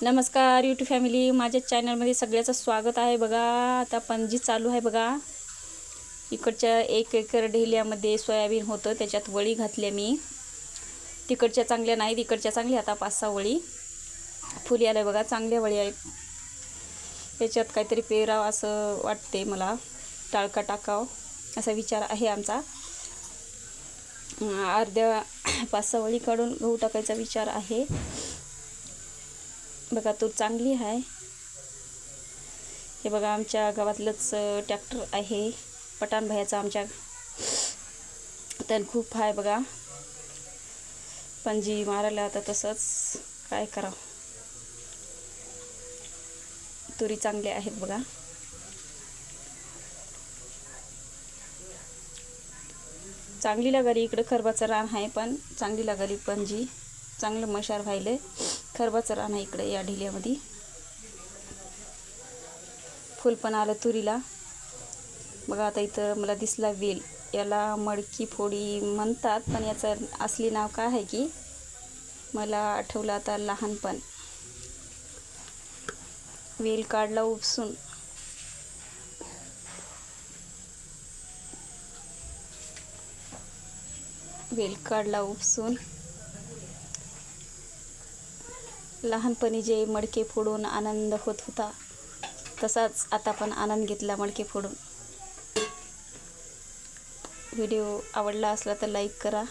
नमस्कार YouTube family, माझ्या चॅनलमध्ये सगळ्याचं स्वागत आहे। बघा आता पणजी चालू आहे बघा। इकडच्या 1 एकर ढेल्यामध्ये सोयाबीन होतं, त्याच्यात वळी घातल्या मी। तिकडच्या चांगल्या नाहीत, इकडच्या चांगल्या आता 5-6 वळी फुली आल्या बघा, चांगल्या वळी आहेत। त्याच्यात काहीतरी पेरावं असं वाटते मला, टाळका टाकाव असा विचार आहे आमचा। अर्ध्या 5-6 वळी काढून गहू टाकायचा विचार आहे बघा। तूर चांगली आहे हे बघा। आमच्या गावातलंच ट्रॅक्टर आहे पठाण भायाचा आमच्या, त्यान खूप आहे बघा। पणजी मारायला आता तसंच काय करावं। तुरी चांगल्या आहेत बघा। चांगली लागली इकडे खरबाचं रान आहे, पण चांगली लागली पणजी, चांगलं मशार व्हायले। खरबाचं रान आहे इकडे या ढिल्यामध्ये, फुल पण आलं तुरीला बघा। आता इथं मला दिसला वेल, याला मडकी फोडी म्हणतात, पण याचं असली नाव काय आहे की मला आठवलं आता लहानपण। वेल काढला उपसून, वेल काढला उपसून। लहानपणी जे मडके फोडून आनंद होत होता, तसाच आता पण आनंद घेतला मडके फोडून। व्हिडिओ आवडला असला तर लाईक करा।